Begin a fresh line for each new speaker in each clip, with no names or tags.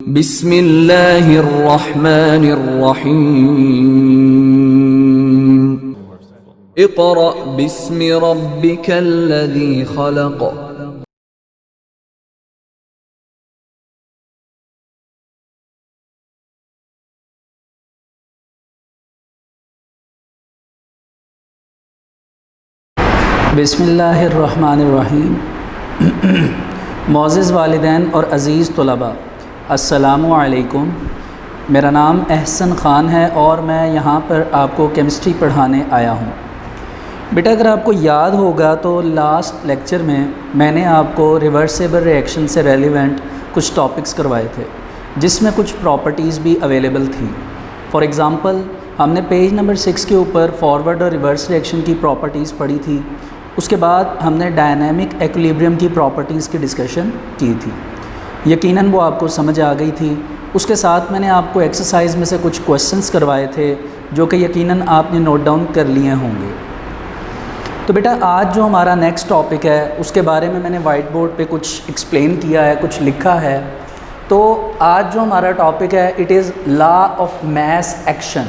बिस्मिल्लाहिर्रहमानिर्रहीम। इक़रा बिस्मि रब्बिकल्लज़ी खलक़।
बिस्मिल्लाहिर्रहमानिर्रहीम। मोअज़्ज़िज़ वालिदैन और अज़ीज़ तलबा, अस्सलामु अलैकुम। मेरा नाम अहसन ख़ान है और मैं यहाँ पर आपको केमिस्ट्री पढ़ाने आया हूँ। बेटा, अगर आपको याद होगा तो लास्ट लेक्चर में मैंने आपको रिवर्सिबल रिएक्शन से रेलिवेंट कुछ टॉपिक्स करवाए थे, जिसमें कुछ प्रॉपर्टीज़ भी अवेलेबल थी। फॉर एग्ज़ाम्पल, हमने पेज नंबर 6 के ऊपर फॉरवर्ड और रिवर्स रिएक्शन की प्रॉपर्टीज़ पढ़ी थी। उसके बाद हमने डायनामिक इक्विलिब्रियम की प्रॉपर्टीज़ की डिस्कशन की थी। यकीनन वो आपको समझ आ गई थी। उसके साथ मैंने आपको एक्सरसाइज में से कुछ क्वेश्चंस करवाए थे, जो कि यकीनन आपने नोट डाउन कर लिए होंगे। तो बेटा, आज जो हमारा नेक्स्ट टॉपिक है उसके बारे में मैंने वाइट बोर्ड पे कुछ एक्सप्लेन किया है, कुछ लिखा है। तो आज जो हमारा टॉपिक है, it is law of mass action.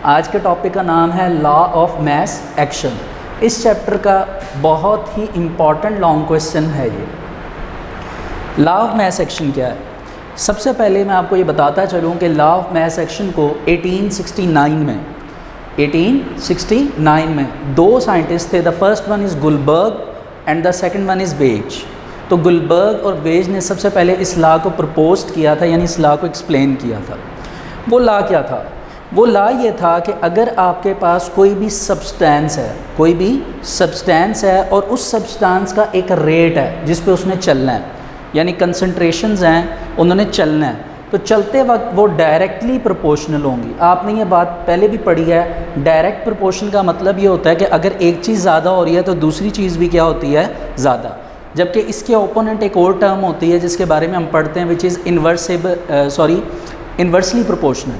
आज के टॉपिक का नाम है लॉ ऑफ मास एक्शन। इस चैप्टर का बहुत ही इम्पॉर्टेंट लॉन्ग क्वेश्चन है ये। लॉ ऑफ मास एक्शन क्या है? सबसे पहले मैं आपको ये बताता चलूँ कि लॉ ऑफ मास एक्शन को 1869 में दो साइंटिस्ट थे। The first one is Guldberg and the second one is Waage. तो गुलबर्ग और वेज ने सबसे पहले इस लॉ को प्रपोज किया था, यानी इस लॉ को एक्सप्लेन किया था। वो लॉ क्या था? वो लॉ ये था कि अगर आपके पास कोई भी सब्सटेंस है और उस सब्सटेंस का एक रेट है जिस पे उसने चलना है, यानी कंसंट्रेशंस हैं, उन्होंने चलना है, तो चलते वक्त वो डायरेक्टली प्रोपोर्शनल होंगी। आपने ये बात पहले भी पढ़ी है। डायरेक्ट प्रोपोर्शन का मतलब ये होता है कि अगर एक चीज़ ज़्यादा हो रही है तो दूसरी चीज़ भी क्या होती है? ज़्यादा। जबकि इसके ओपोनेंट एक और टर्म होती है जिसके बारे में हम पढ़ते हैं, which is inversely proportional.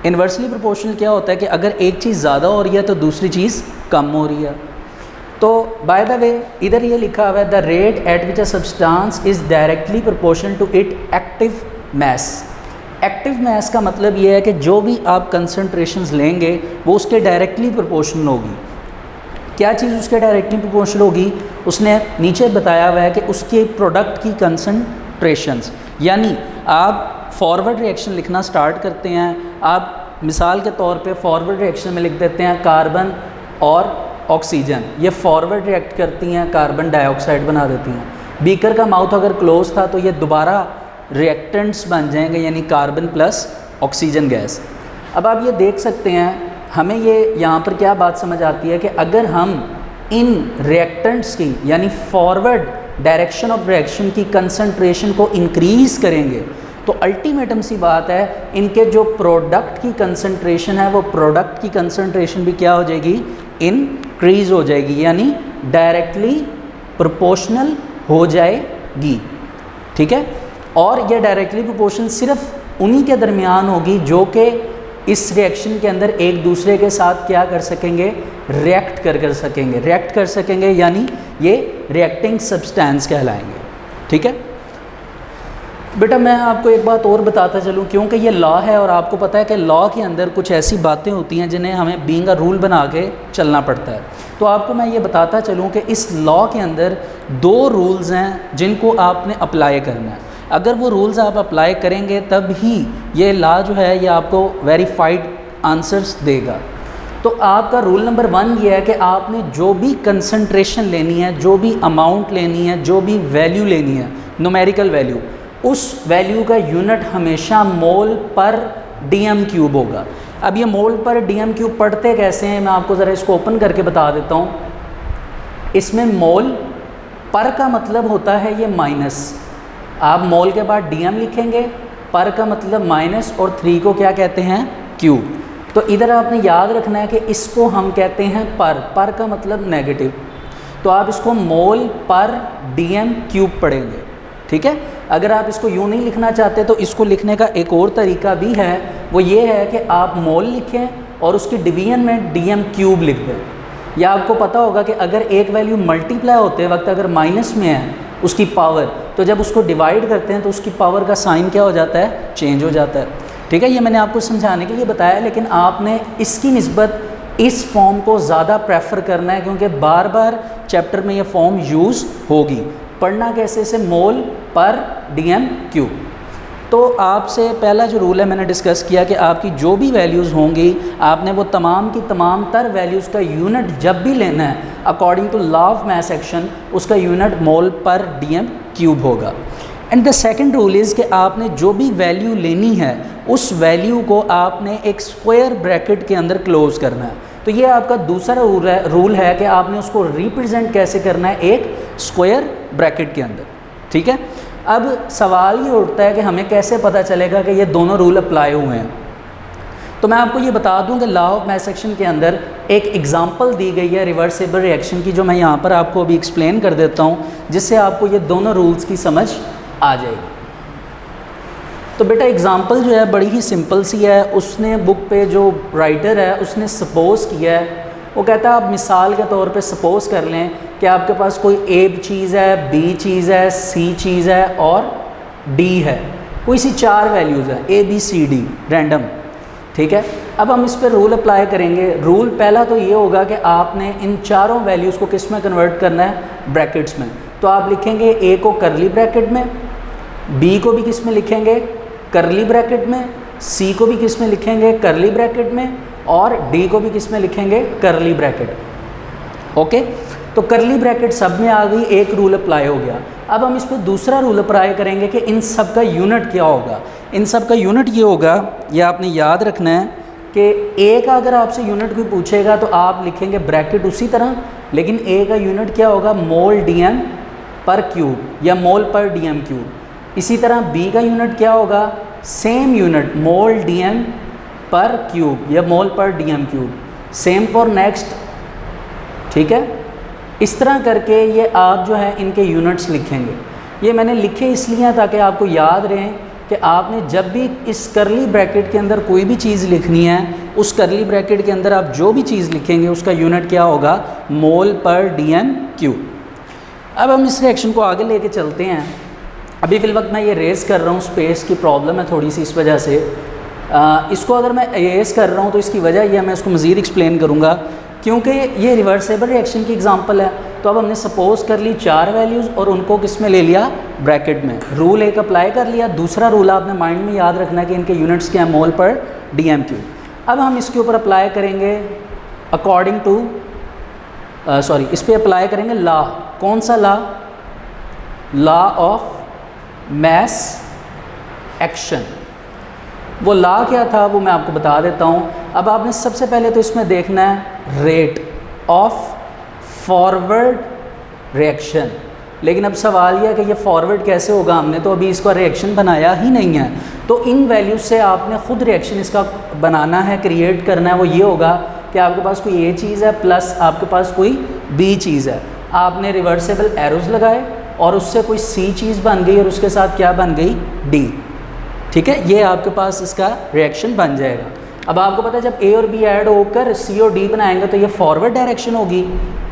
Inversely proportional क्या होता है कि अगर एक चीज़ ज़्यादा हो रही है तो दूसरी चीज़ कम हो रही है। तो बाय द वे, इधर ये लिखा हुआ है, the rate at which a substance is directly proportional to it active mass. Active mass का मतलब ये है कि जो भी आप कंसंट्रेशंस लेंगे वो उसके डायरेक्टली प्रोपोर्शनल होगी। क्या चीज़ उसके डायरेक्टली प्रोपोर्शनल होगी? उसने नीचे बताया हुआ है कि उसके प्रोडक्ट की कंसंट्रेशंस, यानी आप फॉरवर्ड रिएक्शन लिखना स्टार्ट करते हैं। आप मिसाल के तौर पे फॉरवर्ड रिएक्शन में लिख देते हैं कार्बन और ऑक्सीजन, ये फॉरवर्ड रिएक्ट करती हैं, कार्बन डाइऑक्साइड बना देती हैं। बीकर का माउथ अगर क्लोज था तो ये दोबारा रिएक्टेंट्स बन जाएंगे, यानी कार्बन प्लस ऑक्सीजन गैस। अब आप ये देख सकते हैं, हमें ये यहाँ पर क्या बात समझ आती है कि अगर हम इन रिएक्टेंट्स की, यानी फॉरवर्ड डायरेक्शन ऑफ रिएक्शन की कंसंट्रेशन को इंक्रीज़ करेंगे तो अल्टीमेटम सी बात है, इनके जो प्रोडक्ट की कंसंट्रेशन है वो प्रोडक्ट की कंसंट्रेशन भी क्या हो जाएगी? इंक्रीज़ हो जाएगी, यानी डायरेक्टली प्रोपोर्शनल हो जाएगी। ठीक है? और ये डायरेक्टली प्रोपोर्शनल सिर्फ उन्हीं के दरमियान होगी जो कि इस रिएक्शन के अंदर एक दूसरे के साथ क्या कर सकेंगे? रिएक्ट कर सकेंगे, यानी ये रिएक्टिंग सब्सटेंस कहलाएंगे। ठीक है बेटा, मैं आपको एक बात और बताता चलूँ, क्योंकि ये लॉ है और आपको पता है कि लॉ के अंदर कुछ ऐसी बातें होती हैं जिन्हें हमें बीइंग अ रूल बना के चलना पड़ता है। तो आपको मैं ये बताता चलूँ कि इस लॉ के अंदर दो रूल्स हैं जिनको आपने अप्लाई करना है। अगर वो रूल्स आप अप्लाई करेंगे तब ही ये लॉ जो है ये आपको वेरीफाइड आंसर्स देगा। तो आपका रूल नंबर 1 ये है कि आपने जो भी कंसंट्रेशन लेनी है, जो भी अमाउंट लेनी है, जो भी वैल्यू लेनी है, न्यूमेरिकल वैल्यू, उस वैल्यू का यूनिट हमेशा मोल पर डीएम क्यूब होगा। अब ये मोल पर डीएम क्यूब पढ़ते कैसे हैं, मैं आपको ज़रा इसको ओपन करके बता देता हूँ। इसमें मोल पर का मतलब होता है ये माइनस। आप मोल के बाद डीएम लिखेंगे, पर का मतलब माइनस, और 3 को क्या कहते हैं? क्यूब। तो इधर आपने याद रखना है कि इसको हम कहते हैं पर का मतलब नेगेटिव। तो आप इसको मोल पर डीएम क्यूब पढ़ेंगे। ठीक है? अगर आप इसको यूँ नहीं लिखना चाहते तो इसको लिखने का एक और तरीका भी है, वो ये है कि आप मोल लिखें और उसकी डिवीजन में डीएम क्यूब लिख दें। या आपको पता होगा कि अगर एक वैल्यू मल्टीप्लाई होते वक्त अगर माइनस में है उसकी पावर, तो जब उसको डिवाइड करते हैं तो उसकी पावर का साइन क्या हो जाता है, चेंज हो जाता है। ठीक है, ये मैंने आपको समझाने के लिए बताया, लेकिन आपने इसकी निस्बत इस फॉर्म को ज़्यादा प्रेफर करना है क्योंकि बार बार चैप्टर में ये फॉर्म यूज़ होगी। पढ़ना कैसे से, मोल पर डीएम क्यूब। तो आपसे पहला जो रूल है मैंने डिस्कस किया कि आपकी जो भी वैल्यूज़ होंगी आपने वो तमाम की तमाम तर वैल्यूज़ का यूनिट जब भी लेना है according to law of mass action, उसका unit mole per dm cube होगा। And the second rule is कि आपने जो भी वैल्यू लेनी है उस वैल्यू को आपने एक स्क्वायर ब्रैकेट के अंदर क्लोज करना है। तो ये आपका दूसरा रूल है कि आपने उसको रिप्रेजेंट कैसे करना है, एक स्क्वायर ब्रैकेट के अंदर। ठीक है, अब सवाल ये उठता है कि हमें कैसे पता चलेगा कि ये दोनों रूल अप्लाई हुए हैं। तो मैं आपको ये बता दूं कि लॉ ऑफ मास एक्शन के अंदर एक एग्जांपल दी गई है रिवर्सिबल रिएक्शन की, जो मैं यहाँ पर आपको अभी एक्सप्लेन कर देता हूँ, जिससे आपको ये दोनों रूल्स की समझ आ जाएगी। तो बेटा एग्जांपल जो है बड़ी ही सिंपल सी है। उसने बुक पे जो राइटर है उसने सपोज़ किया है, वो कहता है आप मिसाल के तौर पे सपोज़ कर लें कि आपके पास कोई ए चीज़ है, बी चीज़ है, सी चीज़ है और डी है। कोई सी 4 वैल्यूज़ हैं, A B C D, random. ठीक है, अब हम इस पर रूल अप्लाई करेंगे। रूल पहला तो ये होगा कि आपने इन चारों वैल्यूज़ को किस में कन्वर्ट करना है, ब्रैकेट्स में। तो आप लिखेंगे ए को करली ब्रैकेट में, बी को भी किस में लिखेंगे, करली ब्रैकेट में, सी को भी किस में लिखेंगे, करली ब्रैकेट में, और डी को भी किस में लिखेंगे, करली ब्रैकेट। ओके, तो करली ब्रैकेट सब में आ गई, एक रूल अप्लाई हो गया। अब हम इस पर दूसरा रूल अप्लाई करेंगे कि इन सब का यूनिट क्या होगा। इन सब का यूनिट ये होगा, ये आपने याद रखना है कि ए का अगर आपसे यूनिट कोई पूछेगा तो आप लिखेंगे ब्रैकेट उसी तरह, लेकिन ए का यूनिट क्या होगा, मोल डीएम पर क्यूब या मोल पर डीएम क्यूब। इसी तरह बी का यूनिट क्या होगा, same unit mole DM per cube या मोल per dm cube. Same for next. ठीक है, इस तरह करके ये आप जो है इनके यूनिट्स लिखेंगे। ये मैंने लिखे इसलिए ताकि आपको याद रहे कि आपने जब भी इस करली ब्रैकेट के अंदर कोई भी चीज़ लिखनी है, उस करली ब्रैकेट के अंदर आप जो भी चीज़ लिखेंगे उसका यूनिट क्या होगा, मोल पर डीएम क्यूब। अब हम इस रिएक्शन को आगे लेके चलते हैं। अभी फ़िल वक्त मैं ये रेस कर रहा हूँ, स्पेस की प्रॉब्लम है थोड़ी सी, इस वजह से इसको अगर मैं रेस कर रहा हूँ तो इसकी वजह यह, मैं इसको मज़ीद एक्सप्लेन करूँगा क्योंकि ये रिवर्सेबल रिएक्शन की एग्जांपल है। तो अब हमने सपोज़ कर ली 4 वैल्यूज़ और उनको किस में ले लिया, ब्रैकेट में। रूल एक अप्लाई कर लिया। दूसरा रूल आपने माइंड में याद रखना है कि इनके यूनिट्स क्या है, मोल पर डीएम क्यूब। अब हम इसके ऊपर अप्लाई करेंगे अकॉर्डिंग टू इस पर अप्लाई करेंगे लॉ। कौन सा law, law of mass action. वो लॉ क्या था वो मैं आपको बता देता हूँ। अब आपने सबसे पहले तो इसमें देखना है रेट ऑफ फॉरवर्ड रिएक्शन। लेकिन अब सवाल यह है कि ये फॉरवर्ड कैसे होगा, हमने तो अभी इसका रिएक्शन बनाया ही नहीं है। तो इन वैल्यूज से आपने खुद रिएक्शन इसका बनाना है, क्रिएट करना है। वो ये होगा कि आपके पास कोई ए चीज़ है प्लस आपके पास कोई बी चीज़ है, आपने रिवर्सेबल एरोज लगाए और उससे कोई सी चीज़ बन गई और उसके साथ क्या बन गई, डी। ठीक है, ये आपके पास इसका रिएक्शन बन जाएगा। अब आपको पता है जब ए और बी ऐड होकर सी और डी बनाएंगे तो ये फॉरवर्ड डायरेक्शन होगी,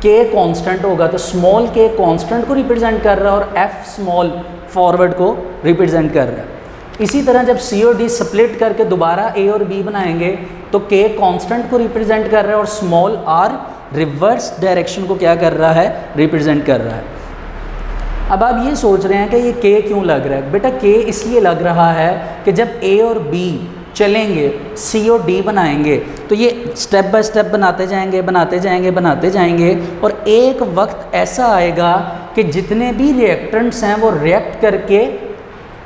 के कांस्टेंट होगा, तो स्मॉल के कांस्टेंट को रिप्रेजेंट कर रहा है और एफ स्मॉल फॉरवर्ड को रिप्रेजेंट कर रहा है। इसी तरह जब सी और डी स्प्लिट करके दोबारा ए और बी बनाएंगे तो के कांस्टेंट को रिप्रेजेंट कर रहा है और स्मॉल आर रिवर्स डायरेक्शन को क्या कर रहा है, रिप्रेजेंट कर रहा है। अब आप ये सोच रहे हैं कि ये के क्यों लग रहा है। बेटा के इसलिए लग रहा है कि जब ए और बी चलेंगे, सी और डी बनाएंगे तो ये स्टेप बाय स्टेप बनाते जाएंगे बनाते जाएंगे बनाते जाएंगे और एक वक्त ऐसा आएगा कि जितने भी रिएक्टेंट्स हैं वो रिएक्ट करके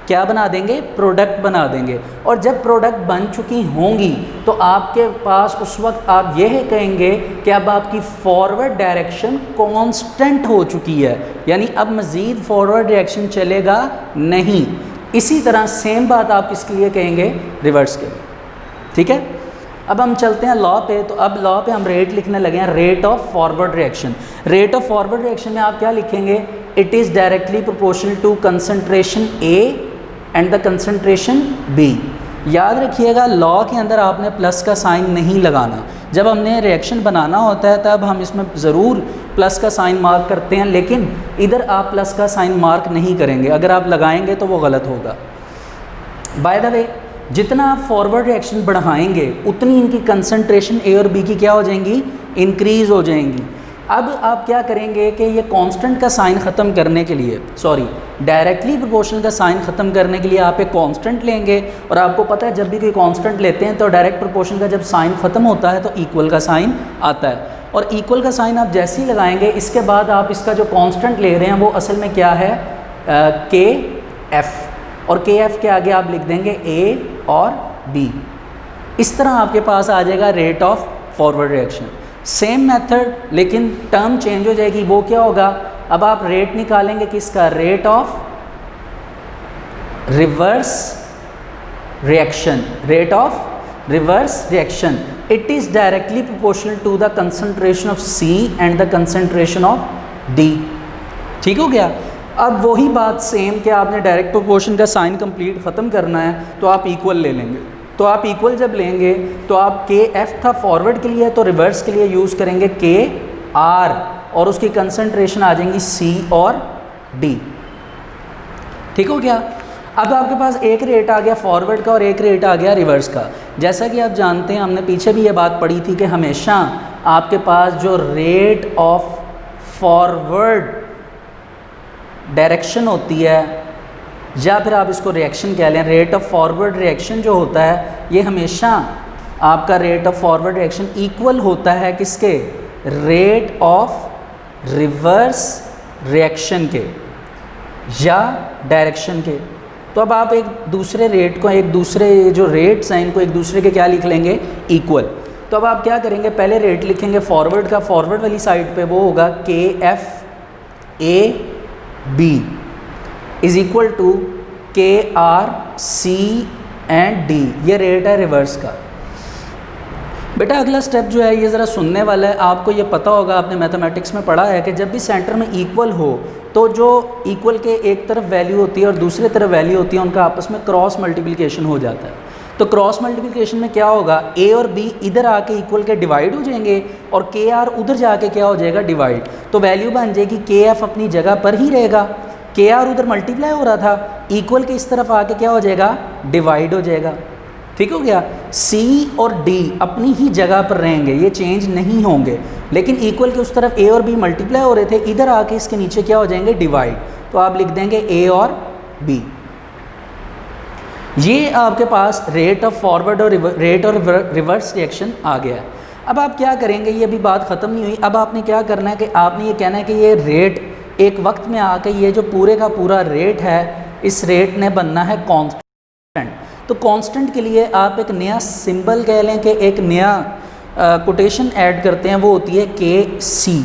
क्या बना देंगे, प्रोडक्ट बना देंगे। और जब प्रोडक्ट बन चुकी होंगी तो आपके पास उस वक्त आप यह कहेंगे कि अब आपकी फॉरवर्ड डायरेक्शन कांस्टेंट हो चुकी है, यानी अब मज़ीद फॉरवर्ड डायरेक्शन चलेगा नहीं। इसी तरह सेम बात आप किसके लिए कहेंगे, रिवर्स के लिए। ठीक है, अब हम चलते हैं लॉ पे। तो अब लॉ पे हम रेट लिखने लगे हैं, rate of forward reaction. Rate of forward reaction में आप क्या लिखेंगे, it is directly proportional to concentration A and the concentration B. याद रखिएगा लॉ के अंदर आपने प्लस का साइन नहीं लगाना। जब हमने रिएक्शन बनाना होता है तब हम इसमें ज़रूर प्लस का साइन मार्क करते हैं, लेकिन इधर आप प्लस का साइन मार्क नहीं करेंगे, अगर आप लगाएंगे तो वो गलत होगा। बाय द वे जितना आप फॉरवर्ड रिएक्शन बढ़ाएंगे उतनी इनकी कंसंट्रेशन ए और बी की क्या हो जाएंगी, इंक्रीज़ हो जाएंगी। अब आप क्या करेंगे कि ये कांस्टेंट का साइन ख़त्म करने के लिए, डायरेक्टली प्रोपोर्शनल का साइन ख़त्म करने के लिए आप एक कांस्टेंट लेंगे, और आपको पता है जब भी कोई कांस्टेंट लेते हैं तो डायरेक्ट प्रोपोर्शन का जब साइन ख़त्म होता है तो इक्वल का साइन आता है, और इक्वल का साइन आप जैसे ही लगाएंगे इसके बाद आप इसका जो कांस्टेंट ले रहे हैं वो असल में क्या है, के एफ़, और के एफ़ के आगे आप लिख देंगे ए और बी। इस तरह आपके पास आ जाएगा rate of forward reaction. Same method लेकिन टर्म चेंज हो जाएगी, वो क्या होगा, अब आप रेट निकालेंगे किसका, rate of reverse reaction, rate of reverse reaction. It is directly proportional to the concentration of C and the concentration of D. ठीक हो गया। अब वही बात सेम कि आपने डायरेक्ट प्रोपोर्शन का साइन कंप्लीट ख़त्म करना है तो आप इक्वल ले लेंगे, तो आप इक्वल जब लेंगे तो आप के एफ़ था फॉरवर्ड के लिए, तो रिवर्स के लिए यूज़ करेंगे के आर, और उसकी कंसंट्रेशन आ जाएंगी सी और डी। ठीक हो गया। अब आपके पास एक रेट आ गया फॉरवर्ड का और एक रेट आ गया रिवर्स का। जैसा कि आप जानते हैं, हमने पीछे भी ये बात पढ़ी थी कि हमेशा आपके पास जो रेट ऑफ फॉरवर्ड डायरेक्शन होती है, या फिर आप इसको रिएक्शन कह लें, रेट ऑफ फॉरवर्ड रिएक्शन जो होता है ये हमेशा आपका rate of forward reaction equal होता है किसके, रेट ऑफ रिवर्स रिएक्शन के या डायरेक्शन के। तो अब आप एक दूसरे रेट को, एक दूसरे जो रेट्स हैं इनको एक दूसरे के क्या लिख लेंगे, इक्वल। तो अब आप क्या करेंगे, पहले रेट लिखेंगे फॉरवर्ड का, फॉरवर्ड वाली साइड पे वो होगा K F A B is equal to K R C and D, ये रेट है रिवर्स का। बेटा अगला स्टेप जो है ये ज़रा सुनने वाला है, आपको ये पता होगा, आपने मैथमेटिक्स में पढ़ा है कि जब भी सेंटर में इक्वल हो तो जो इक्वल के एक तरफ वैल्यू होती है और दूसरी तरफ वैल्यू होती है उनका आपस में क्रॉस मल्टीप्लिकेशन हो जाता है। तो क्रॉस मल्टीप्लिकेशन में क्या होगा, ए और बी इधर आके इक्वल के डिवाइड हो जाएंगे और के आर उधर जाके क्या हो जाएगा, डिवाइड। तो वैल्यू बन जाएगी के एफ अपनी जगह पर ही रहेगा, के आर उधर मल्टीप्लाई हो रहा था, इक्वल के इस तरफ आके क्या हो जाएगा, डिवाइड हो जाएगा। ठीक हो गया। सी और डी अपनी ही जगह पर रहेंगे, ये चेंज नहीं होंगे, लेकिन इक्वल के उस तरफ ए और बी मल्टीप्लाई हो रहे थे, इधर आके इसके नीचे क्या हो जाएंगे, डिवाइड। तो आप लिख देंगे ए और बी। ये आपके पास रेट ऑफ फॉरवर्ड और रेट और रिवर्स रिएक्शन आ गया है। अब आप क्या करेंगे, ये अभी बात ख़त्म नहीं हुई। अब आपने क्या करना है कि आपने ये कहना है कि ये रेट एक वक्त में आके ये जो पूरे का पूरा रेट है, इस रेट ने बनना है कांस्टेंट। तो कांस्टेंट के लिए आप एक नया सिंबल कह लें कि एक नया कोटेशन ऐड करते हैं, वो होती है के सी।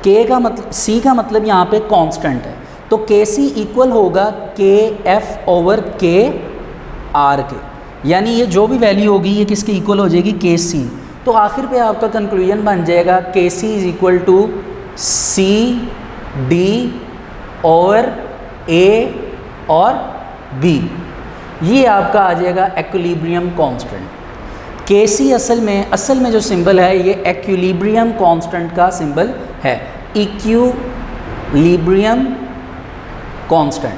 के का मतलब, सी का मतलब यहाँ पे कांस्टेंट है, तो के सी इक्वल होगा के एफ ओवर के आर के, यानी ये जो भी वैल्यू होगी ये किसके इक्वल हो जाएगी, के सी। तो आखिर पे आपका कंक्लूजन बन जाएगा के C is equal to C D over A और बी। ये आपका आ जाएगा एक्विलिब्रियम कांस्टेंट। के सी असल में जो सिंबल है ये एक्विलिब्रियम कांस्टेंट का सिंबल है, इक्विलिब्रियम कांस्टेंट।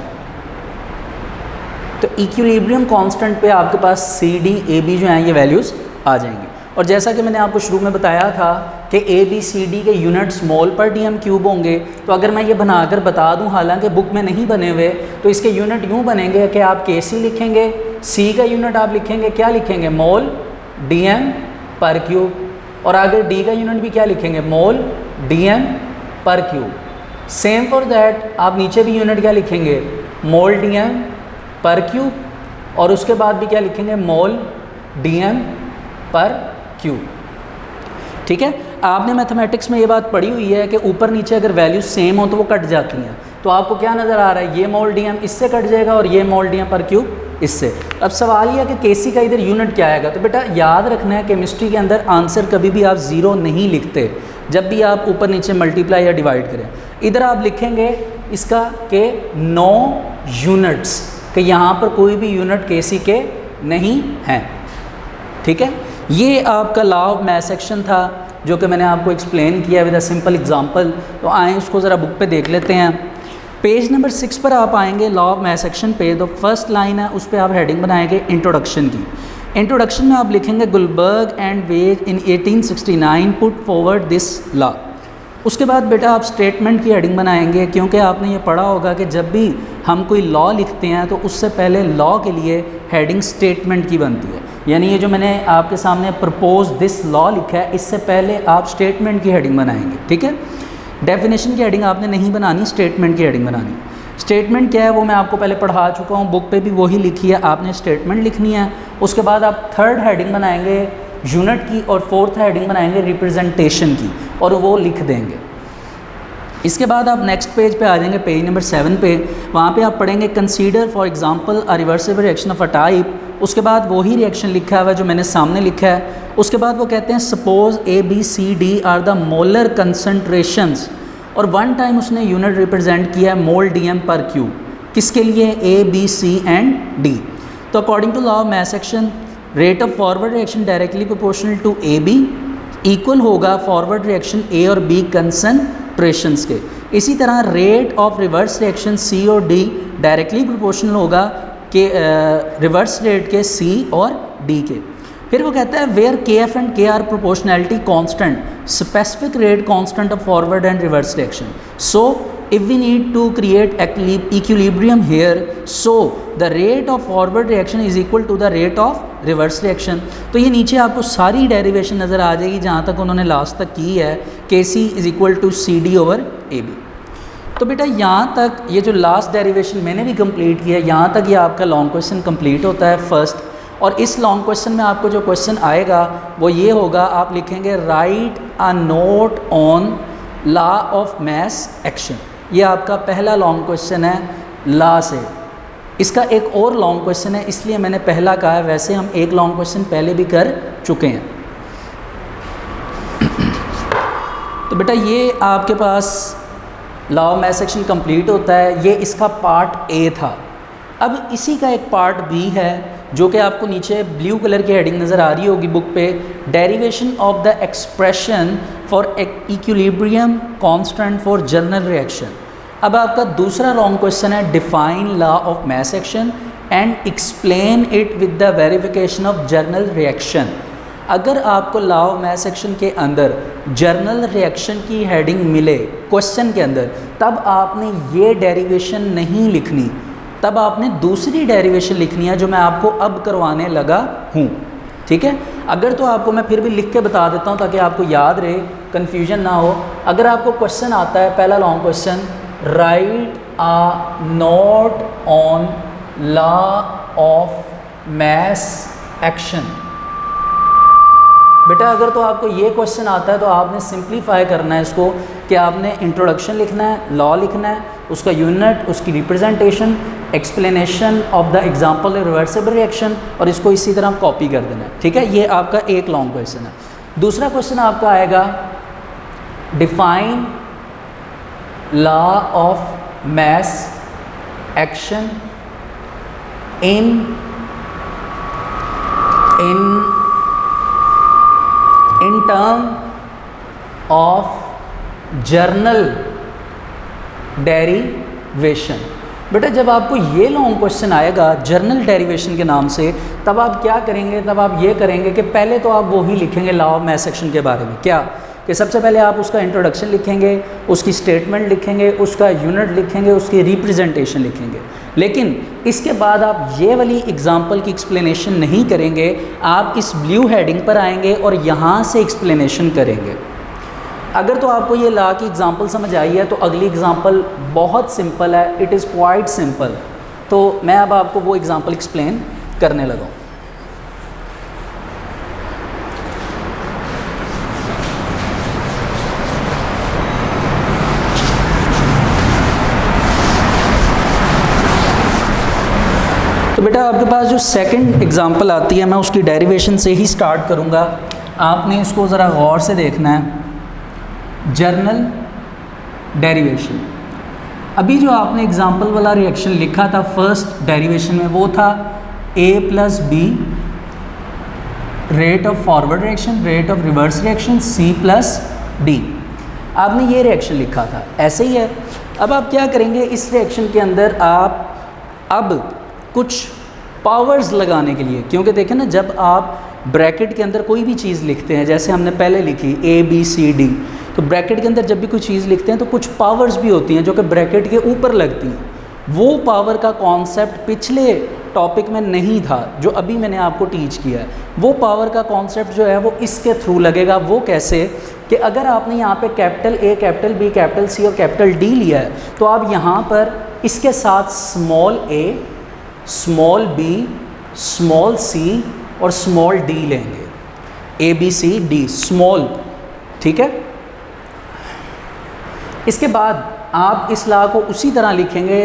तो इक्विलिब्रियम कांस्टेंट पे आपके पास सी डी ए बी जो हैं ये वैल्यूज़ आ जाएंगी। और जैसा कि मैंने आपको शुरू में बताया था कि ए बी सी डी के यूनिट स्मॉल पर डी एम क्यूब होंगे, तो अगर मैं ये बनाकर बता दूं, हालांकि बुक में नहीं बने हुए, तो इसके यूनिट यूँ बनेंगे कि आप के सी लिखेंगे, सी का यूनिट आप लिखेंगे, क्या लिखेंगे, मोल डी एम पर क्यूब, और आगे डी का यूनिट भी क्या लिखेंगे, मोल डी एम पर क्यूब। सेम फॉर दैट आप नीचे भी यूनिट क्या लिखेंगे, मोल डी एम पर क्यूब, और उसके बाद भी क्या लिखेंगे, मोल डी एम पर क्यूब। ठीक है। आपने मैथमेटिक्स में ये बात पढ़ी हुई है कि ऊपर नीचे अगर वैल्यूज सेम हो तो वो कट जाती हैं। तो आपको क्या नज़र आ रहा है, ये मोल डी एम इससे कट जाएगा और ये मोल डी एम पर क्यूब इससे। अब सवाल ये है कि के सी का इधर यूनिट क्या आएगा। तो बेटा याद रखना है केमिस्ट्री के अंदर आंसर कभी भी आप ज़ीरो नहीं लिखते, जब भी आप ऊपर नीचे मल्टीप्लाई या डिवाइड करें। इधर आप लिखेंगे इसका के 9 यूनिट्स, कि यहाँ पर कोई भी यूनिट के सी के नहीं हैं। ठीक है। ये आपका लॉ ऑफ मैथ सेक्शन था। जो कि मैंने आपको एक्सप्लेन किया विद अ सिंपल एग्जांपल। तो आएँ उसको ज़रा बुक पे देख लेते हैं। पेज नंबर 6 पर आप आएंगे, लॉ ऑफ मैथ सेक्शन पे। तो फर्स्ट लाइन है, उस पर आप हेडिंग बनाएंगे इंट्रोडक्शन की। इंट्रोडक्शन में आप लिखेंगे Guldberg and Waage in 1869 put forward this law. उसके बाद बेटा आप स्टेटमेंट की हेडिंग बनाएंगे, क्योंकि आपने ये पढ़ा होगा कि जब भी हम कोई लॉ लिखते हैं तो उससे पहले लॉ के लिए हेडिंग स्टेटमेंट की बनती है। यानी ये जो मैंने आपके सामने प्रपोज दिस लॉ लिखा है, इससे पहले आप स्टेटमेंट की हेडिंग बनाएंगे, ठीक है। डेफिनेशन की हेडिंग आपने नहीं बनानी, स्टेटमेंट की हेडिंग बनानी। स्टेटमेंट क्या है वो मैं आपको पहले पढ़ा चुका हूँ, बुक पे भी वही लिखी है, आपने स्टेटमेंट लिखनी है। उसके बाद आप थर्ड हेडिंग बनाएंगे यूनिट की और फोर्थ हेडिंग बनाएंगे रिप्रेजेंटेशन की, और वो लिख देंगे। इसके बाद आप नेक्स्ट पेज पे आ जाएंगे, पेज नंबर 7 पे। वहाँ पे आप पढ़ेंगे consider for example a reversible reaction of a type. उसके बाद वही रिएक्शन लिखा हुआ है जो मैंने सामने लिखा है। उसके बाद वो कहते हैं suppose A B C D are the molar concentrations, और वन टाइम उसने यूनिट रिप्रेजेंट किया है मोल डीएम पर क्यूब, किसके लिए, A B C and D. तो according to law of mass action rate of forward reaction directly proportional to A B equal होगा forward reaction A और B concentrations के। इसी तरह rate of reverse reaction C और D directly proportional होगा के reverse rate के सी और डी के। फिर वो कहता है where K F and K R proportionality constant, specific rate constant of forward and reverse reaction. So if we need to create equilibrium here, so the rate of forward reaction is equal to the rate of reverse reaction। तो ये नीचे आपको सारी derivation नज़र आ जाएगी जहाँ तक उन्होंने लास्ट तक की है, KC is equal to CD over AB। तो बेटा यहाँ तक ये जो लास्ट डेरिवेशन मैंने भी कंप्लीट किया, यहाँ तक ये आपका लॉन्ग क्वेश्चन कंप्लीट होता है फर्स्ट। और इस लॉन्ग क्वेश्चन में आपको जो क्वेश्चन आएगा वो ये होगा, आप लिखेंगे right a note on law of math action. ये आपका पहला लॉन्ग क्वेश्चन है लॉ से। इसका एक और लॉन्ग क्वेश्चन है, इसलिए मैंने पहला कहा है, वैसे हम एक लॉन्ग क्वेश्चन पहले भी कर चुके हैं। तो बेटा ये आपके पास law of mass action complete होता है, ये इसका पार्ट ए था। अब इसी का एक पार्ट बी है जो कि आपको नीचे ब्लू कलर की हेडिंग नज़र आ रही होगी बुक पे, derivation of the expression for equilibrium constant for general reaction. अब आपका दूसरा लॉन्ग क्वेश्चन है define law of mass section and explain it with the verification of general reaction. अगर आपको लॉ ऑफ मैथ सेक्शन के अंदर general reaction की heading मिले क्वेश्चन के अंदर, तब आपने ये डेरिवेशन नहीं लिखनी, तब आपने दूसरी डेरिवेशन लिखनी है जो मैं आपको अब करवाने लगा हूँ, ठीक है। अगर तो आपको मैं फिर भी लिख के बता देता हूँ ताकि आपको याद रहे, कन्फ्यूजन ना हो। अगर आपको क्वेश्चन आता है पहला long question, right a note on law of math action. बेटा अगर तो आपको ये क्वेश्चन आता है तो आपने सिंप्लीफाई करना है इसको, कि आपने इंट्रोडक्शन लिखना है, लॉ लिखना है, उसका यूनिट, उसकी representation, explanation of the example reversible reaction, और इसको इसी तरह कॉपी कर देना है, ठीक है। ये आपका एक लॉन्ग क्वेश्चन है। दूसरा क्वेश्चन आपका आएगा define law of math action in term of journal derivation। बेटा जब आपको ये लॉन्ग क्वेश्चन आएगा जर्नल डेरिवेशन के नाम से, तब आप क्या करेंगे, तब आप ये करेंगे कि पहले तो आप वो ही लिखेंगे लॉ ऑफ मैथ सेक्शन के बारे में, क्या कि सबसे पहले आप उसका इंट्रोडक्शन लिखेंगे, उसकी स्टेटमेंट लिखेंगे, उसका यूनिट लिखेंगे, उसकी रिप्रेजेंटेशन लिखेंगे। लेकिन इसके बाद आप ये वाली एग्जांपल की एक्सप्लेनेशन नहीं करेंगे, आप इस ब्लू हेडिंग पर आएंगे और यहाँ से एक्सप्लेनेशन करेंगे। अगर तो आपको ये लॉ की एग्जांपल समझ आई है तो अगली एग्जांपल बहुत सिंपल है, इट इज़ क्वाइट सिंपल। तो मैं अब आपको वो एग्जांपल एक्सप्लेन करने लगा हूँ। तो बेटा आपके पास जो सेकंड एग्जांपल आती है, मैं उसकी डेरिवेशन से ही स्टार्ट करूँगा, आपने इसको ज़रा गौर से देखना है। जर्नल डेरिवेशन, अभी जो आपने एग्जांपल वाला रिएक्शन लिखा था फर्स्ट डेरिवेशन में, वो था a + b rate of forward reaction, rate of reverse reaction C plus D। आपने ये रिएक्शन लिखा था, ऐसे ही है। अब आप क्या करेंगे, इस रिएक्शन के अंदर आप अब कुछ पावर्स लगाने के लिए, क्योंकि देखें ना, जब आप ब्रैकेट के अंदर कोई भी चीज़ लिखते हैं, जैसे हमने पहले लिखी ABCD, तो ब्रैकेट के अंदर जब भी कोई चीज़ लिखते हैं तो कुछ पावर्स भी होती हैं जो कि ब्रैकेट के ऊपर लगती हैं। वो पावर का कॉन्सेप्ट पिछले टॉपिक में नहीं था जो अभी मैंने आपको टीच किया है। वो पावर का कॉन्सेप्ट जो है वो इसके थ्रू लगेगा। वो कैसे कि अगर आपने यहाँ पे capital A, capital B, capital C और कैपिटल D लिया है, तो आप यहाँ पर इसके साथ small a, small b, small c और स्मॉल d लेंगे। ABCD स्मॉल, ठीक है। इसके बाद आप इस लॉ को उसी तरह लिखेंगे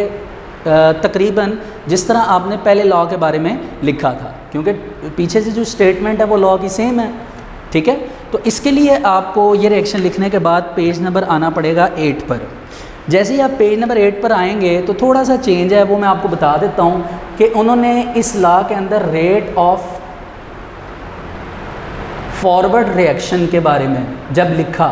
तकरीबन जिस तरह आपने पहले लॉ के बारे में लिखा था, क्योंकि पीछे से जो स्टेटमेंट है वो लॉ की सेम है, ठीक है। तो इसके लिए आपको ये रिएक्शन लिखने के बाद पेज नंबर आना पड़ेगा 8 पर। जैसे ही आप पेज नंबर 8 पर आएंगे तो थोड़ा सा चेंज है, वो मैं आपको बता देता हूँ कि उन्होंने इस लॉ के अंदर रेट ऑफ फॉरवर्ड रिएक्शन के बारे में जब लिखा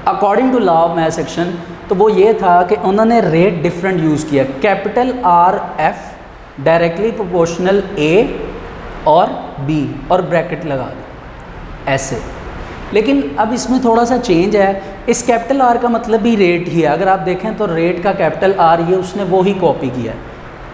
according to law of mass action, तो वो ये था कि उन्होंने रेट डिफरेंट यूज़ किया। Capital RF directly proportional A और B और ब्रैकेट लगा दी ऐसे। लेकिन अब इसमें थोड़ा सा चेंज है, इस कैपिटल R का मतलब भी रेट ही है। अगर आप देखें तो रेट का कैपिटल R ये उसने वो ही कॉपी किया है,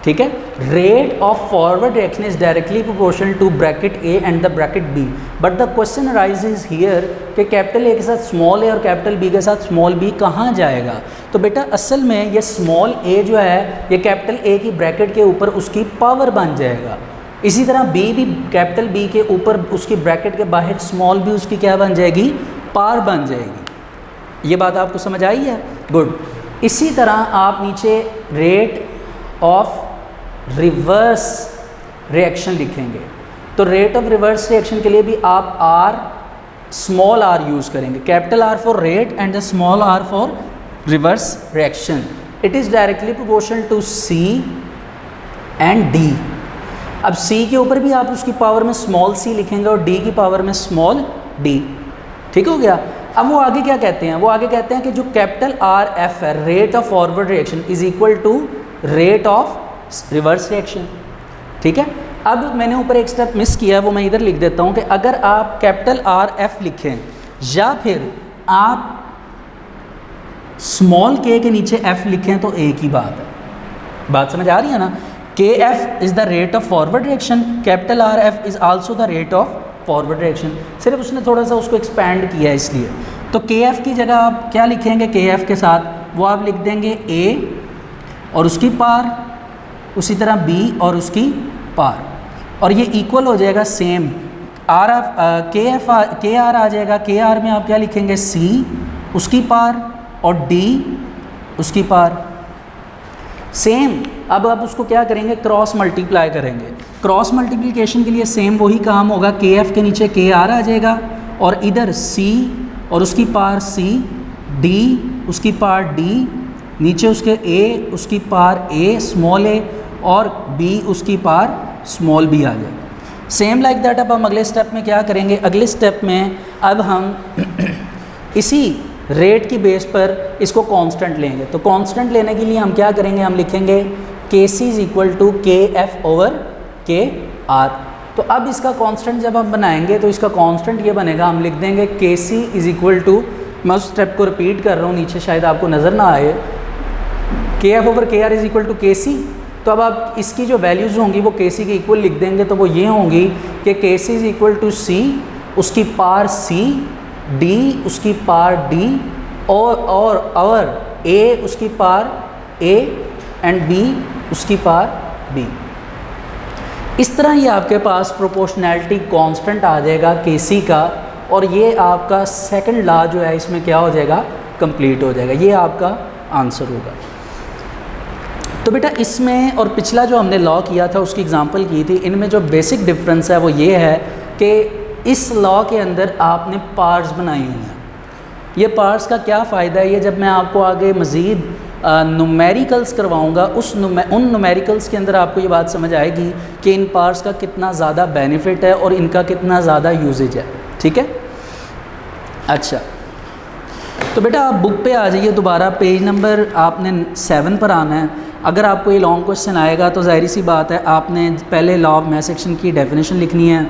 ठीक है। Rate of forward reaction is directly proportional to bracket A and the bracket B, but the question arises here कि कैपिटल A के साथ स्मॉल a और कैपिटल B के साथ स्मॉल b कहाँ जाएगा। तो बेटा असल में ये स्मॉल a जो है ये कैपिटल A की ब्रैकेट के ऊपर उसकी पावर बन जाएगा। इसी तरह B भी कैपिटल B के ऊपर उसकी ब्रैकेट के बाहर स्मॉल b उसकी क्या बन जाएगी, पावर बन जाएगी। ये बात आपको समझ आई है, गुड। इसी तरह आप नीचे रेट ऑफ रिवर्स रिएक्शन लिखेंगे, तो रेट ऑफ रिवर्स रिएक्शन के लिए भी आप R स्मॉल r यूज़ करेंगे। Capital R for rate and the small r for reverse reaction. It is directly proportional to C एंड D। अब C के ऊपर भी आप उसकी पावर में स्मॉल c लिखेंगे और D की पावर में स्मॉल d, ठीक हो गया। अब वो आगे क्या कहते हैं, वो आगे कहते हैं कि जो कैपिटल RF है, rate of forward reaction is equal to rate of reverse reaction, ठीक है। अब मैंने ऊपर एक स्टेप मिस किया, वो मैं इधर लिख देता हूँ कि अगर आप कैपिटल RF लिखें या फिर आप स्मॉल k के नीचे f लिखें तो एक ही बात है। बात समझ आ रही है ना। KF is the rate of forward reaction, capital RF is also the rate of forward reaction, सिर्फ उसने थोड़ा सा उसको एक्सपैंड किया है इसलिए। तो KF की जगह आप क्या लिखेंगे, KF के साथ वो आप लिख देंगे A और उसकी पार, उसी तरह B और उसकी पार, और ये इक्वल हो जाएगा सेम KR आ जाएगा। KR में आप क्या लिखेंगे, C उसकी पार और D उसकी पार, सेम। अब आप उसको क्या करेंगे, क्रॉस मल्टीप्लाई करेंगे। क्रॉस मल्टीप्लिकेशन के लिए सेम वही काम होगा, KF के नीचे KR आ जाएगा और इधर C और उसकी पार C, D उसकी पार D, नीचे उसके A उसकी पार A स्मॉल a और B उसकी पार स्मॉल b आ जाएगा। Same like that. अब हम अगले स्टेप में क्या करेंगे, अगले स्टेप में अब हम इसी रेट की बेस पर इसको कांस्टेंट लेंगे। तो कांस्टेंट लेने के लिए हम क्या करेंगे, हम लिखेंगे KC is equal to KF over KR। तो अब इसका कांस्टेंट जब हम बनाएंगे तो इसका कांस्टेंट ये बनेगा, हम लिख देंगे KC इज इक्वल टू, मैं उस स्टेप को रिपीट कर रहा हूँ, नीचे शायद आपको नज़र ना आए, KF over KR is equal to KC। तो अब आप इसकी जो वैल्यूज़ होंगी वो KC के इक्वल लिख देंगे, तो वो ये होंगी कि KC is equal to C उसकी पार C, D उसकी पार D और A उसकी पार A एंड B उसकी पार B। इस तरह ये आपके पास प्रोपोर्शनैलिटी कांस्टेंट आ जाएगा KC का, और ये आपका सेकंड लॉ जो है इसमें क्या हो जाएगा, कंप्लीट हो जाएगा। ये आपका आंसर होगा। तो बेटा इसमें और पिछला जो हमने लॉ किया था उसकी एग्जांपल की थी, इनमें जो बेसिक डिफरेंस है वो ये है कि इस लॉ के अंदर आपने पार्ट्स बनाई हुई हैं। ये पार्ट्स का क्या फ़ायदा है, ये जब मैं आपको आगे मज़ीद न्यूमेरिकल्स करवाऊंगा उन न्यूमेरिकल्स के अंदर आपको ये बात समझ आएगी कि इन पार्ट्स का कितना ज़्यादा बेनिफिट है और इनका कितना ज़्यादा यूजेज है। ठीक है, अच्छा तो बेटा आप बुक पे आ जाइए दोबारा, पेज नंबर आपने 7 पर आना है। अगर आपको ये लॉन्ग क्वेश्चन आएगा तो ज़ाहिर सी बात है आपने पहले लॉ ऑफ मैथ सेक्शन की डेफिनेशन लिखनी है,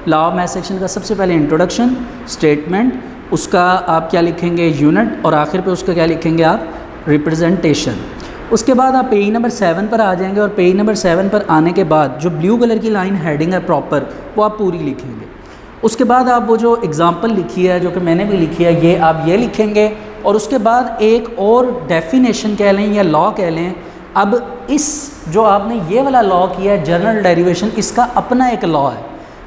लॉ ऑफ मैथ सेक्शन का सबसे पहले इंट्रोडक्शन, स्टेटमेंट, उसका आप क्या लिखेंगे यूनिट, और आखिर पे उसका क्या लिखेंगे आप रिप्रेजेंटेशन। उसके बाद आप पेज नंबर 7 पर आ जाएंगे और पेज नंबर 7 पर आने के बाद जो ब्लू कलर की लाइन हेडिंग है प्रॉपर, वो आप पूरी लिखेंगे। उसके बाद आप वो जो एग्ज़ाम्पल लिखी है, जो कि मैंने भी लिखी है, ये आप ये लिखेंगे और उसके बाद एक और डेफिनेशन कह लें या लॉ कह लें। अब इस जो आपने ये वाला लॉ किया है जनरल डेरिवेशन, इसका अपना एक लॉ है।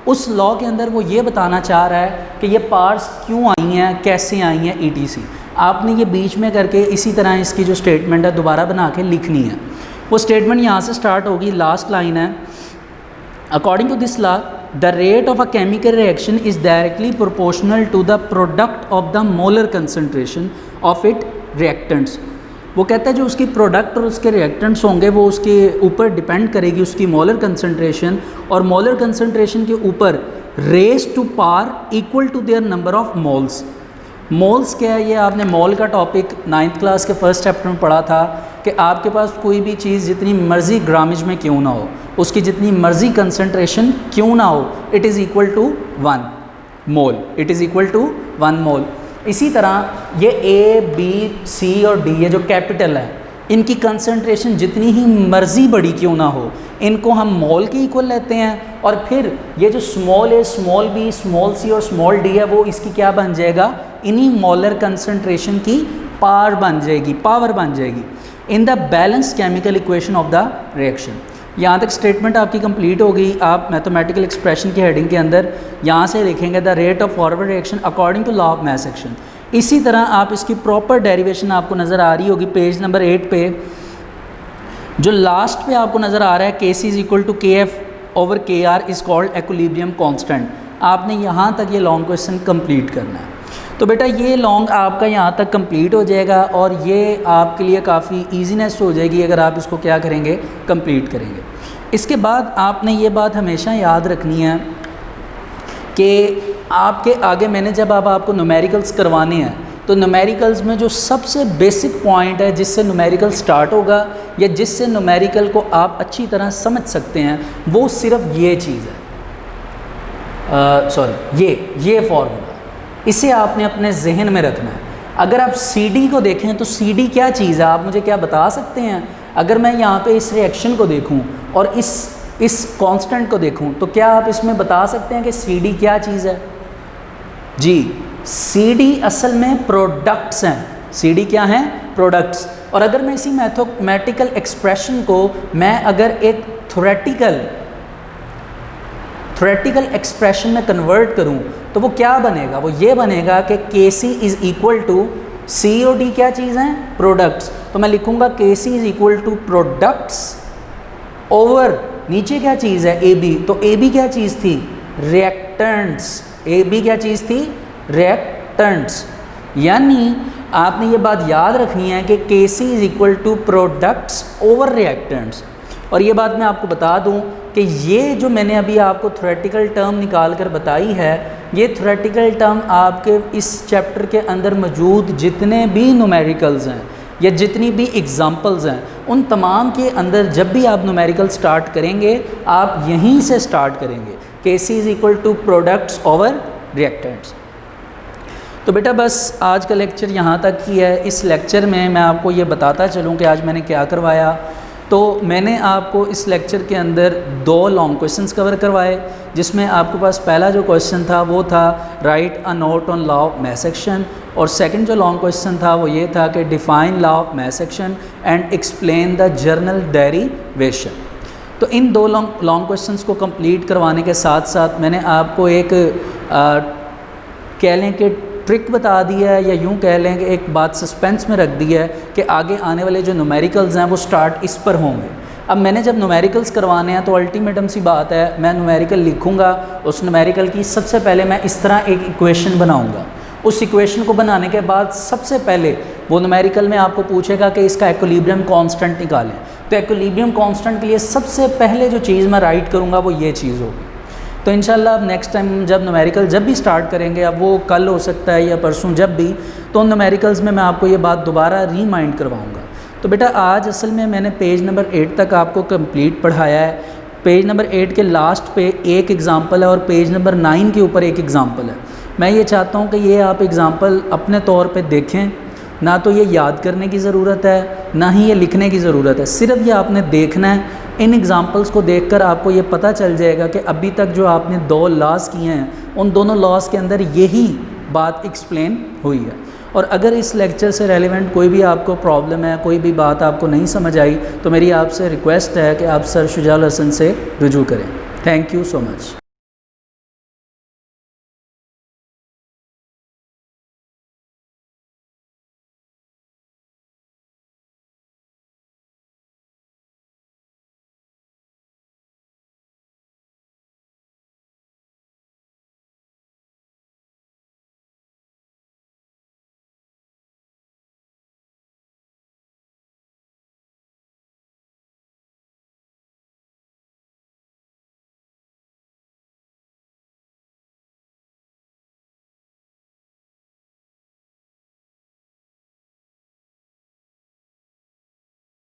उस लॉ के अंदर वो ये बताना चाह रहा है कि ये पार्ट्स क्यों आई हैं, कैसे आई हैं, ETC। आपने ये बीच में करके इसी तरह इसकी जो स्टेटमेंट है दोबारा बना के लिखनी है। वो स्टेटमेंट यहाँ से स्टार्ट होगी, लास्ट लाइन है, according to this law the rate of a chemical reaction is directly proportional to the product of the molar concentration of it reactants. वो कहता है जो उसकी प्रोडक्ट और उसके रिएक्टेंट्स होंगे वो उसके ऊपर डिपेंड करेगी उसकी मोलर कंसनट्रेशन, और मोलर कंसनट्रेशन के ऊपर raise to power equal to their number of moles. Moles क्या है, ये आपने मोल का टॉपिक 9th क्लास के फर्स्ट चैप्टर में पढ़ा था कि आपके पास कोई भी चीज़ जितनी मर्ज़ी ग्रामेज में क्यों ना हो, उसकी जितनी मर्ज़ी कंसनट्रेशन क्यों ना हो, it is equal to 1 mole, it is equal to 1 mole. इसी तरह ये A, B, C और D ये जो कैपिटल है, इनकी कंसंट्रेशन जितनी ही मर्ज़ी बड़ी क्यों ना हो, इनको हम मोल के इक्वल लेते हैं, और फिर ये जो small A, small B, small C और स्मॉल D है वो इसकी क्या बन जाएगा, इन्हीं मोलर कंसंट्रेशन की पावर बन जाएगी in the balance chemical equation of the reaction. यहाँ तक स्टेटमेंट आपकी कंप्लीट हो गई। आप मैथमेटिकल एक्सप्रेशन की हेडिंग के अंदर यहाँ से लिखेंगे the rate of forward reaction according to law of mass action. इसी तरह आप इसकी प्रॉपर डेरिवेशन आपको नज़र आ रही होगी पेज नंबर 8 पे, जो लास्ट पे आपको नज़र आ रहा है KC is equal to KF over KR is called equilibrium constant. आपने यहाँ तक ये लॉन्ग क्वेश्चन कंप्लीट करना है। तो बेटा ये लॉन्ग आपका यहाँ तक कंप्लीट हो जाएगा और ये आपके लिए काफ़ी ईजीनेस हो जाएगी अगर आप इसको क्या करेंगे, कंप्लीट करेंगे। इसके बाद आपने ये बात हमेशा याद रखनी है कि आपके आगे मैंने जब आपको न्यूमेरिकल्स करवाने हैं तो न्यूमेरिकल्स में जो सबसे बेसिक पॉइंट है जिससे न्यूमेरिकल स्टार्ट होगा या जिससे न्यूमेरिकल को आप अच्छी तरह समझ सकते हैं, वो सिर्फ ये चीज़ है, ये फॉर्मूला, इसे आपने अपने जहन में रखना है। अगर आप CD को देखें तो CD क्या चीज़ है, आप मुझे क्या बता सकते हैं? अगर मैं यहाँ पे इस रिएक्शन को देखूँ और इस कांस्टेंट को देखूँ तो क्या आप इसमें बता सकते हैं कि CD क्या चीज़ है? जी, CD असल में प्रोडक्ट्स हैं। CD क्या हैं? प्रोडक्ट्स। और अगर मैं इसी मैथमेटिकल एक्सप्रेशन को मैं अगर एक थ्योरेटिकल एक्सप्रेशन में कन्वर्ट करूं तो वो क्या बनेगा? वो ये बनेगा कि KC is equal to C और D क्या चीज़ हैं? प्रोडक्ट्स। तो मैं लिखूंगा KC is equal to products over नीचे क्या चीज़ है? AB। तो AB क्या चीज़ थी? रिएक्टेंट्स। AB क्या चीज़ थी? रिएक्टेंट्स। यानी आपने ये बात याद रखनी है कि KC is equal to products over reactants. और ये बात मैं आपको बता दूं कि ये जो मैंने अभी आपको थ्योरेटिकल टर्म निकाल कर बताई है, ये थ्योरेटिकल टर्म आपके इस चैप्टर के अंदर मौजूद जितने भी न्यूमेरिकल्स हैं या जितनी भी एग्जांपल्स हैं, उन तमाम के अंदर जब भी आप न्यूमेरिकल स्टार्ट करेंगे आप यहीं से स्टार्ट करेंगे, KC is equal to products over reactants. तो बेटा बस आज का लेक्चर यहाँ तक ही है। इस लेक्चर में मैं आपको ये बताता चलूँ कि आज मैंने क्या करवाया। तो मैंने आपको इस लेक्चर के अंदर 2 लॉन्ग क्वेश्चंस कवर करवाए, जिसमें आपके पास पहला जो क्वेश्चन था वो था right a note on law of mass section, और सेकंड जो लॉन्ग क्वेश्चन था वो ये था कि define law of mass section and explain the general derivation. तो इन 2 लॉन्ग क्वेश्चंस को कंप्लीट करवाने के साथ साथ मैंने आपको एक कह लें कि ट्रिक बता दी है, या यूँ कह लें कि एक बात सस्पेंस में रख दी है कि आगे आने वाले जो न्यूमेरिकल्स हैं वो स्टार्ट इस पर होंगे। अब मैंने जब न्यूमेरिकल्स करवाने हैं तो अल्टीमेटम सी बात है, मैं न्यूमेरिकल लिखूंगा, उस न्यूमेरिकल की सबसे पहले मैं इस तरह एक इक्वेशन बनाऊंगा। उस इक्वेशन को बनाने के बाद सबसे पहले वो न्यूमेरिकल में आपको पूछेगा कि इसका इक्विलिब्रियम कांस्टेंट निकालें, तो इक्विलिब्रियम कांस्टेंट के लिए सबसे पहले जो चीज़ मैं राइट करूँगा वो ये चीज़ होगी। तो इंशाल्लाह अब नेक्स्ट टाइम जब न्यूमेरिकल जब भी स्टार्ट करेंगे, अब वो कल हो सकता है या परसों जब भी, तो न्यूमेरिकल्स में मैं आपको ये बात दोबारा रिमाइंड करवाऊँगा। तो बेटा आज असल में मैंने पेज नंबर 8 तक आपको कंप्लीट पढ़ाया है। पेज नंबर 8 के लास्ट पे एक एग्ज़ाम्पल है और पेज नंबर 9 के ऊपर एक एग्ज़ाम्पल है। मैं ये चाहता हूँ कि ये आप एग्ज़ाम्पल अपने तौर पे देखें, ना तो ये याद करने की ज़रूरत है ना ही ये लिखने की ज़रूरत है, सिर्फ ये आपने देखना है। इन एग्ज़ाम्पल्स को देखकर आपको ये पता चल जाएगा कि अभी तक जो आपने 2 लॉस किए हैं उन दोनों लॉस के अंदर यही बात एक्सप्लेन हुई है। और अगर इस लेक्चर से रेलिवेंट कोई भी आपको प्रॉब्लम है, कोई भी बात आपको नहीं समझ आई, तो मेरी आपसे रिक्वेस्ट है कि आप सर शुजाउल हसन से रुजू करें। Thank you so much.